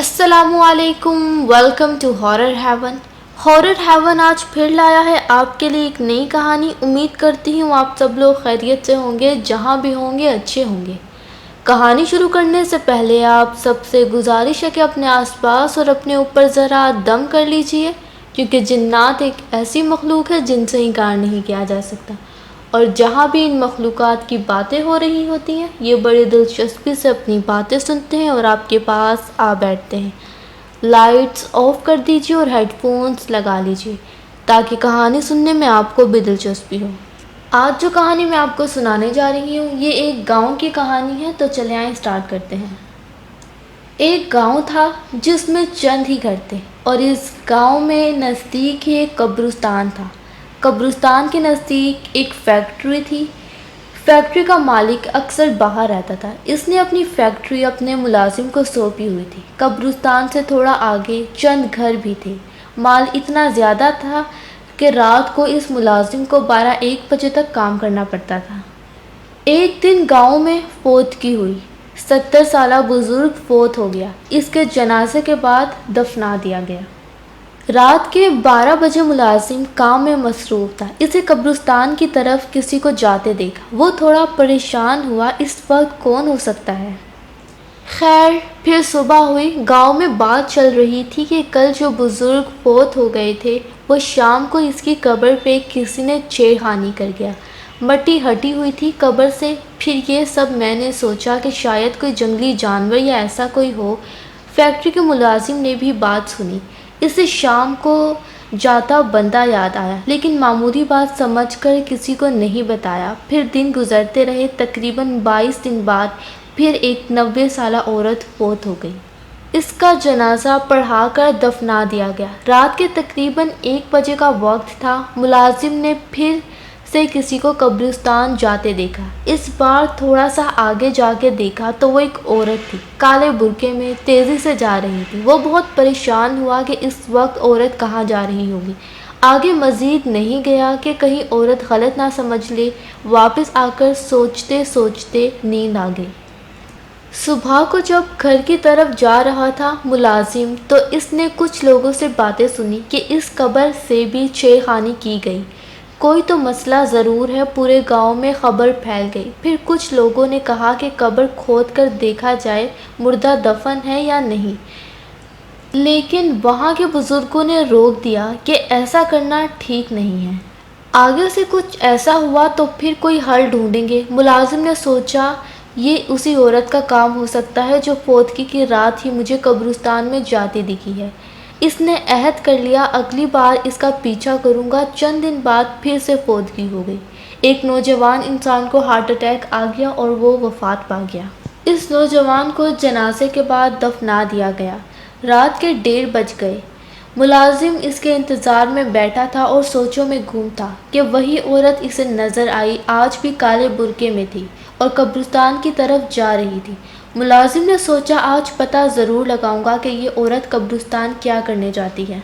السلام علیکم، welcome to Horror Haven. Horror Haven آج پھر لایا ہے آپ کے لیے ایک نئی کہانی۔ امید کرتی ہوں آپ سب لوگ خیریت سے ہوں گے، جہاں بھی ہوں گے اچھے ہوں گے۔ کہانی شروع کرنے سے پہلے آپ سب سے گزارش ہے کہ اپنے آس پاس اور اپنے اوپر ذرا دم کر لیجئے، کیونکہ جنات ایک ایسی مخلوق ہے جن سے انکار نہیں کیا جا سکتا، اور جہاں بھی ان مخلوقات کی باتیں ہو رہی ہوتی ہیں یہ بڑی دلچسپی سے اپنی باتیں سنتے ہیں اور آپ کے پاس آ بیٹھتے ہیں۔ لائٹس آف کر دیجیے اور ہیڈ فونز لگا لیجیے تاکہ کہانی سننے میں آپ کو بھی دلچسپی ہو۔ آج جو کہانی میں آپ کو سنانے جا رہی ہوں یہ ایک گاؤں کی کہانی ہے، تو چلیں آئیں اسٹارٹ کرتے ہیں۔ ایک گاؤں تھا جس میں چند ہی گھر تھے، اور اس گاؤں میں نزدیک ہی ایک قبرستان تھا۔ قبرستان کے نزدیک ایک فیکٹری تھی۔ فیکٹری کا مالک اکثر باہر رہتا تھا۔ اس نے اپنی فیکٹری اپنے ملازم کو سونپی ہوئی تھی۔ قبرستان سے تھوڑا آگے چند گھر بھی تھے۔ مال اتنا زیادہ تھا کہ رات کو اس ملازم کو 12-1 بجے تک کام کرنا پڑتا تھا۔ ایک دن گاؤں میں فوتگی ہوئی۔ 70 سالہ بزرگ فوت ہو گیا۔ اس کے جنازے کے بعد دفنا دیا گیا۔ رات کے 12 بجے ملازم کام میں مصروف تھا۔ اسے قبرستان کی طرف کسی کو جاتے دیکھا۔ وہ تھوڑا پریشان ہوا، اس وقت کون ہو سکتا ہے؟ خیر، پھر صبح ہوئی۔ گاؤں میں بات چل رہی تھی کہ کل جو بزرگ فوت ہو گئے تھے وہ شام کو اس کی قبر پہ کسی نے چھیڑ خانی کر گیا۔ مٹی ہٹی ہوئی تھی قبر سے۔ پھر یہ سب میں نے سوچا کہ شاید کوئی جنگلی جانور یا ایسا کوئی ہو۔ فیکٹری کے ملازم نے بھی بات سنی۔ اسے شام کو جاتا بندہ یاد آیا، لیکن معمولی بات سمجھ کر کسی کو نہیں بتایا۔ پھر دن گزرتے رہے۔ تقریباً 22 دن بعد پھر ایک 90 سالہ عورت فوت ہو گئی۔ اس کا جنازہ پڑھا کر دفنا دیا گیا۔ رات کے تقریباً 1 بجے کا وقت تھا۔ ملازم نے پھر سے کسی کو قبرستان جاتے دیکھا۔ اس بار تھوڑا سا آگے جا کے دیکھا تو وہ ایک عورت تھی، کالے برقعے میں تیزی سے جا رہی تھی۔ وہ بہت پریشان ہوا کہ اس وقت عورت کہاں جا رہی ہوگی۔ آگے مزید نہیں گیا کہ کہیں عورت غلط نہ سمجھ لے۔ واپس آ کر سوچتے سوچتے نیند آ گئی۔ صبح کو جب گھر کی طرف جا رہا تھا ملازم، تو اس نے کچھ لوگوں سے باتیں سنی کہ اس قبر سے بھی چھیڑ خانی کی گئی۔ کوئی تو مسئلہ ضرور ہے۔ پورے گاؤں میں خبر پھیل گئی۔ پھر کچھ لوگوں نے کہا کہ قبر کھود کر دیکھا جائے مردہ دفن ہے یا نہیں، لیکن وہاں کے بزرگوں نے روک دیا کہ ایسا کرنا ٹھیک نہیں ہے۔ آگے سے کچھ ایسا ہوا تو پھر کوئی حل ڈھونڈیں گے۔ ملازم نے سوچا یہ اسی عورت کا کام ہو سکتا ہے جو فوتگی کی رات ہی مجھے قبرستان میں جاتی دکھی ہے۔ اس نے عہد کر لیا اگلی بار اس کا پیچھا کروں گا۔ چند دن بعد پھر سے فوتگی ہو گئی۔ ایک نوجوان انسان کو ہارٹ اٹیک آ گیا اور وہ وفات پا گیا۔ اس نوجوان کو جنازے کے بعد دفنا دیا گیا۔ رات کے 1:30 بج گئے۔ ملازم اس کے انتظار میں بیٹھا تھا اور سوچوں میں گم تھا کہ وہی عورت اسے نظر آئی۔ آج بھی کالے برقعے میں تھی اور قبرستان کی طرف جا رہی تھی۔ ملازم نے سوچا آج پتہ ضرور لگاؤں گا کہ یہ عورت قبرستان کیا کرنے جاتی ہے۔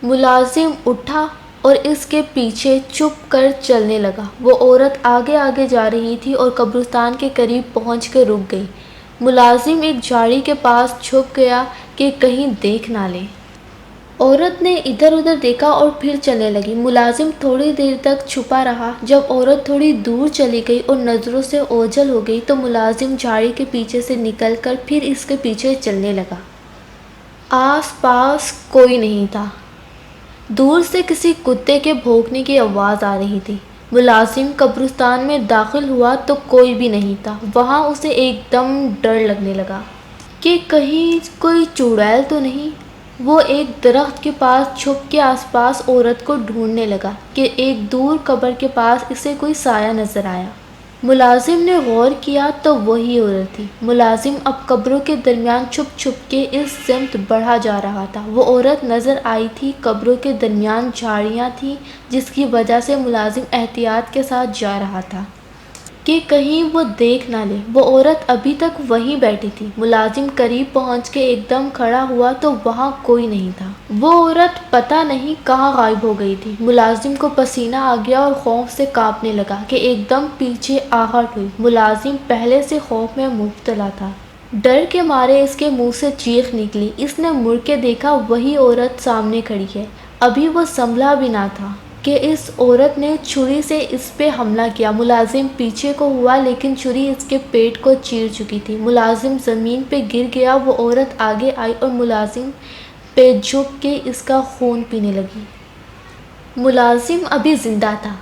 ملازم اٹھا اور اس کے پیچھے چھپ کر چلنے لگا۔ وہ عورت آگے آگے جا رہی تھی اور قبرستان کے قریب پہنچ کے رک گئی۔ ملازم ایک جھاڑی کے پاس چھپ گیا کہ کہیں دیکھ نہ لے۔ عورت نے ادھر ادھر دیکھا اور پھر چلنے لگی۔ ملازم تھوڑی دیر تک چھپا رہا۔ جب عورت تھوڑی دور چلی گئی اور نظروں سے اوجھل ہو گئی تو ملازم جھاڑی کے پیچھے سے نکل کر پھر اس کے پیچھے چلنے لگا۔ آس پاس کوئی نہیں تھا۔ دور سے کسی کتے کے بھونکنے کی آواز آ رہی تھی۔ ملازم قبرستان میں داخل ہوا تو کوئی بھی نہیں تھا۔ وہاں اسے ایک دم ڈر لگنے لگا کہ کہیں کوئی چڑیل تو نہیں۔ وہ ایک درخت کے پاس چھپ کے آس پاس عورت کو ڈھونڈنے لگا کہ ایک دور قبر کے پاس اسے کوئی سایہ نظر آیا۔ ملازم نے غور کیا تو وہی عورت تھی۔ ملازم اب قبروں کے درمیان چھپ چھپ کے اس سمت بڑھا جا رہا تھا۔ وہ عورت نظر آئی تھی۔ قبروں کے درمیان جھاڑیاں تھیں جس کی وجہ سے ملازم احتیاط کے ساتھ جا رہا تھا کہ کہیں وہ دیکھ نہ لے۔ وہ عورت ابھی تک وہیں بیٹھی تھی۔ ملازم قریب پہنچ کے ایک دم کھڑا ہوا تو وہاں کوئی نہیں تھا۔ وہ عورت پتہ نہیں کہاں غائب ہو گئی تھی۔ ملازم کو پسینہ آ گیا اور خوف سے کانپنے لگا کہ ایک دم پیچھے آہٹ ہوئی۔ ملازم پہلے سے خوف میں مبتلا تھا۔ ڈر کے مارے اس کے منہ سے چیخ نکلی۔ اس نے مڑ کے دیکھا، وہی عورت سامنے کھڑی ہے۔ ابھی وہ سنبھلا بھی نہ تھا کہ اس عورت نے چھری سے اس پہ حملہ کیا۔ ملازم پیچھے کو ہوا لیکن چھری اس کے پیٹ کو چیر چکی تھی۔ ملازم زمین پہ گر گیا۔ وہ عورت آگے آئی اور ملازم پہ جھک کے اس کا خون پینے لگی۔ ملازم ابھی زندہ تھا۔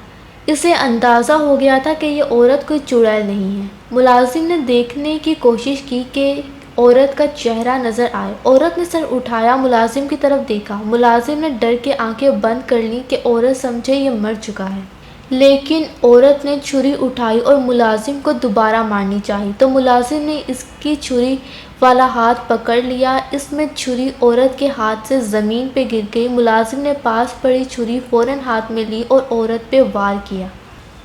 اسے اندازہ ہو گیا تھا کہ یہ عورت کوئی چڑیل نہیں ہے۔ ملازم نے دیکھنے کی کوشش کی کہ عورت کا چہرہ نظر آئے۔ عورت نے سر اٹھایا، ملازم کی طرف دیکھا۔ ملازم نے ڈر کے آنکھیں بند کر لیں کہ عورت سمجھے یہ مر چکا ہے۔ لیکن عورت نے چھری اٹھائی اور ملازم کو دوبارہ مارنی چاہی تو ملازم نے اس کی چھری والا ہاتھ پکڑ لیا۔ اس میں چھری عورت کے ہاتھ سے زمین پہ گر گئی۔ ملازم نے پاس پڑی چھری فوراً ہاتھ میں لی اور عورت پہ وار کیا۔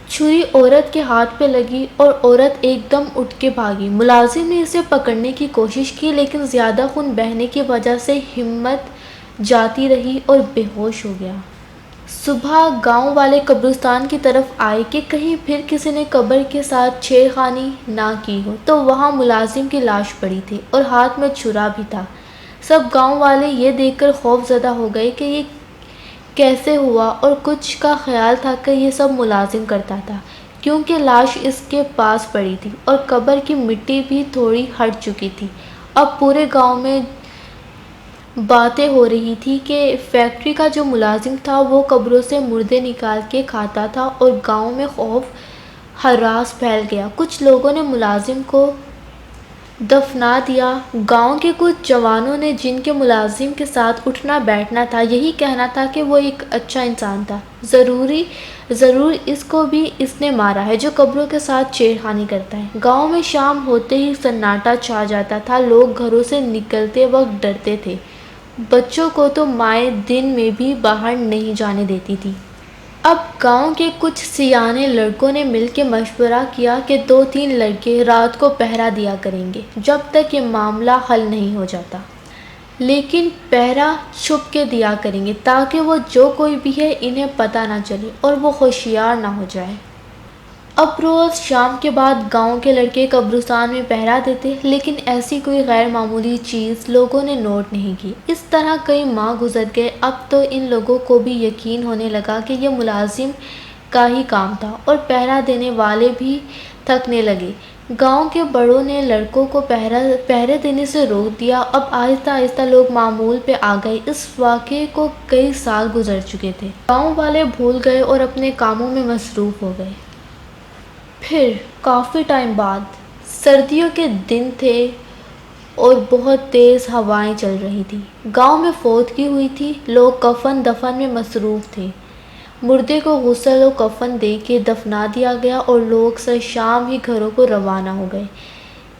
چھری عورت کے ہاتھ پہ لگی اور عورت ایک دم اٹھ کے بھاگی۔ ملازم نے اسے پکڑنے کی کوشش کی لیکن زیادہ خون بہنے کی وجہ سے ہمت جاتی رہی اور بے ہوش ہو گیا۔ صبح گاؤں والے قبرستان کی طرف آئے کہ کہیں پھر کسی نے قبر کے ساتھ چھیڑخانی نہ کی ہو، تو وہاں ملازم کی لاش پڑی تھی اور ہاتھ میں چھرا بھی تھا۔ سب گاؤں والے یہ دیکھ کر خوف زدہ ہو گئے کہ یہ کیسے ہوا، اور کچھ کا خیال تھا کہ یہ سب ملازم کرتا تھا کیونکہ لاش اس کے پاس پڑی تھی اور قبر کی مٹی بھی تھوڑی ہٹ چکی تھی۔ اب پورے گاؤں میں باتیں ہو رہی تھی کہ فیکٹری کا جو ملازم تھا وہ قبروں سے مردے نکال کے کھاتا تھا اور گاؤں میں خوف ہراس پھیل گیا۔ کچھ لوگوں نے ملازم کو دفنا دیا۔ گاؤں کے کچھ جوانوں نے، جن کے ملازم کے ساتھ اٹھنا بیٹھنا تھا، یہی کہنا تھا کہ وہ ایک اچھا انسان تھا، ضرور اس کو بھی اس نے مارا ہے جو قبروں کے ساتھ چھیڑخانی کرتا ہے۔ گاؤں میں شام ہوتے ہی سناٹا چھا جاتا تھا۔ لوگ گھروں سے نکلتے وقت ڈرتے تھے۔ بچوں کو تو مائیں دن میں بھی باہر نہیں جانے دیتی تھی۔ اب گاؤں کے کچھ سیانے لڑکوں نے مل کے مشورہ کیا کہ 2-3 لڑکے رات کو پہرا دیا کریں گے جب تک یہ معاملہ حل نہیں ہو جاتا۔ لیکن پہرا چھپ کے دیا کریں گے تاکہ وہ جو کوئی بھی ہے انہیں پتہ نہ چلے اور وہ ہوشیار نہ ہو جائے۔ اب روز شام کے بعد گاؤں کے لڑکے قبرستان میں پہرا دیتے، لیکن ایسی کوئی غیر معمولی چیز لوگوں نے نوٹ نہیں کی۔ اس طرح کئی ماہ گزر گئے۔ اب تو ان لوگوں کو بھی یقین ہونے لگا کہ یہ ملازم کا ہی کام تھا اور پہرا دینے والے بھی تھکنے لگے۔ گاؤں کے بڑوں نے لڑکوں کو پہرے دینے سے روک دیا۔ اب آہستہ آہستہ لوگ معمول پہ آ گئے۔ اس واقعے کو کئی سال گزر چکے تھے۔ گاؤں والے بھول گئے اور اپنے کاموں میں مصروف ہو گئے۔ پھر کافی ٹائم بعد سردیوں کے دن تھے اور بہت تیز ہوائیں چل رہی تھیں۔ گاؤں میں فوتگی ہوئی تھی۔ لوگ کفن دفن میں مصروف تھے۔ مردے کو غسل و کفن دے کے دفنا دیا گیا اور لوگ سر شام ہی گھروں کو روانہ ہو گئے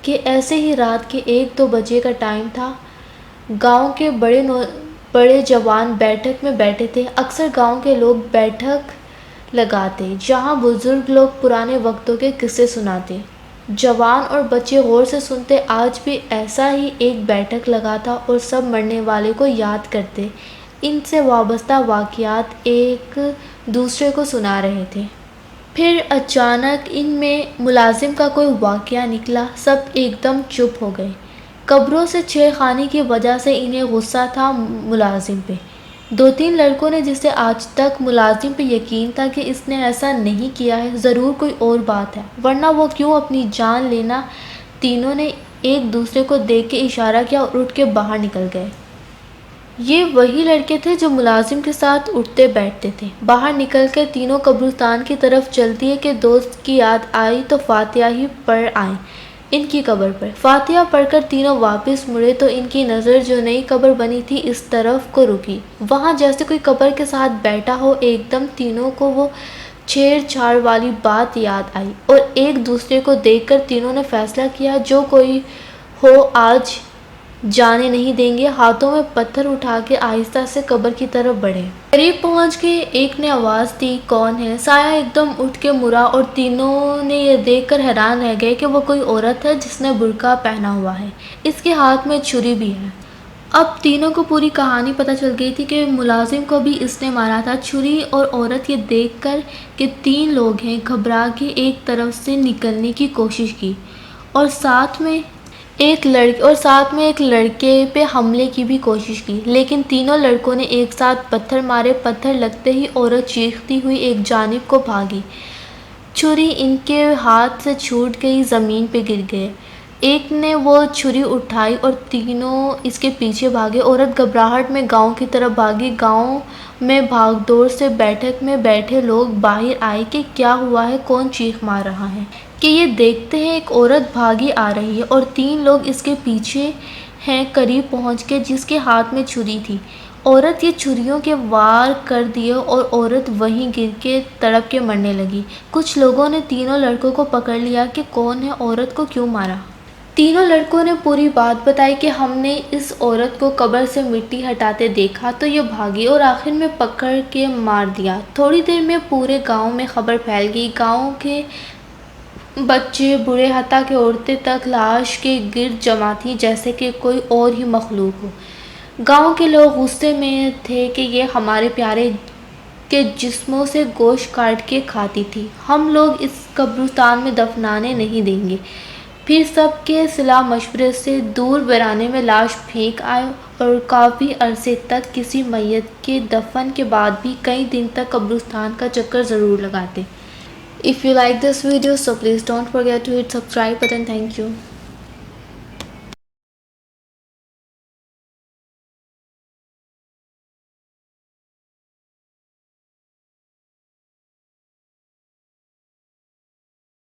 کہ ایسے ہی رات کے 1-2 بجے کا ٹائم تھا۔ گاؤں کے بڑے جوان بیٹھک میں بیٹھے تھے۔ اکثر گاؤں کے لوگ بیٹھک لگاتے جہاں بزرگ لوگ پرانے وقتوں کے قصے سناتے۔ جوان اور بچے غور سے سنتے۔ آج بھی ایسا ہی ایک بیٹھک لگا تھا اور سب مرنے والے کو یاد کرتے، ان سے وابستہ واقعات ایک دوسرے کو سنا رہے تھے۔ پھر اچانک ان میں ملازم کا کوئی واقعہ نکلا۔ سب ایک دم چپ ہو گئے۔ قبروں سے چھیڑخانی کی وجہ سے انہیں غصہ تھا ملازم پہ۔ 2-3 لڑکوں نے، جسے آج تک ملازم پہ یقین تھا کہ اس نے ایسا نہیں کیا ہے، ضرور کوئی اور بات ہے، ورنہ وہ کیوں اپنی جان لینا۔ تینوں نے ایک دوسرے کو دیکھ کے اشارہ کیا اور اٹھ کے باہر نکل گئے۔ یہ وہی لڑکے تھے جو ملازم کے ساتھ اٹھتے بیٹھتے تھے۔ باہر نکل کر تینوں قبرستان کی طرف چل دیے کہ دوست کی یاد آئی تو فاتحہ ہی پڑھ آئیں ان کی قبر پر۔ فاتحہ پڑھ کر تینوں واپس مڑے تو ان کی نظر جو نئی قبر بنی تھی اس طرف کو رکی۔ وہاں جیسے کوئی قبر کے ساتھ بیٹھا ہو۔ ایک دم تینوں کو وہ چھیڑ چھاڑ والی بات یاد آئی اور ایک دوسرے کو دیکھ کر تینوں نے فیصلہ کیا جو کوئی ہو آج جانے نہیں دیں گے۔ ہاتھوں میں پتھر اٹھا کے آہستہ سے قبر کی طرف بڑھے۔ قریب پہنچ کے ایک نے آواز دی، کون ہے؟ سایہ ایک دم اٹھ کے مڑا اور تینوں نے یہ دیکھ کر حیران رہ گئے کہ وہ کوئی عورت ہے جس نے برقع پہنا ہوا ہے۔ اس کے ہاتھ میں چھری بھی ہے۔ اب تینوں کو پوری کہانی پتہ چل گئی تھی کہ ملازم کو بھی اس نے مارا تھا۔ چھری اور عورت یہ دیکھ کر کہ 3 لوگ ہیں، گھبرا کے ایک طرف سے نکلنے کی کوشش کی اور ساتھ میں ایک لڑکے اور ساتھ میں ایک لڑکے پہ حملے کی بھی کوشش کی، لیکن تینوں لڑکوں نے ایک ساتھ پتھر مارے۔ پتھر لگتے ہی عورت چیختی ہوئی ایک جانب کو بھاگی۔ چھری ان کے ہاتھ سے چھوٹ گئی، زمین پہ گر گئے۔ ایک نے وہ چھری اٹھائی اور تینوں اس کے پیچھے بھاگے۔ عورت گھبراہٹ میں گاؤں کی طرف بھاگی۔ گاؤں میں بھاگ دوڑ سے بیٹھک میں بیٹھے لوگ باہر آئے کہ کیا ہوا ہے، کون چیخ مار رہا ہے۔ کہ یہ دیکھتے ہیں ایک عورت بھاگی آ رہی ہے اور تین لوگ اس کے پیچھے ہیں۔ قریب پہنچ کے جس کے ہاتھ میں چھری تھی، عورت یہ چھریوں کے وار کر دیے اور عورت وہیں گر کے تڑپ کے مرنے لگی۔ کچھ لوگوں نے تینوں لڑکوں کو پکڑ لیا کہ کون ہے، عورت کو کیوں مارا۔ تینوں لڑکوں نے پوری بات بتائی کہ ہم نے اس عورت کو قبر سے مٹی ہٹاتے دیکھا تو یہ بھاگی اور آخر میں پکڑ کے مار دیا۔ تھوڑی دیر میں پورے گاؤں میں خبر پھیل گئی۔ گاؤں کے بچے بوڑھے حتیٰ کہ عورتیں تک لاش کے گرد جمع تھیں جیسے کہ کوئی اور ہی مخلوق ہو۔ گاؤں کے لوگ غصے میں تھے کہ یہ ہمارے پیارے کے جسموں سے گوشت کاٹ کے کھاتی تھی، ہم لوگ اس قبرستان میں دفنانے نہیں دیں گے۔ پھر سب کے صلاح مشورے سے دور ویرانے میں لاش پھینک آئے اور کافی عرصے تک کسی میت کے دفن کے بعد بھی کئی دن تک قبرستان کا چکر ضرور لگاتے۔ If you like this video, so please don't forget to hit subscribe button. Thank you.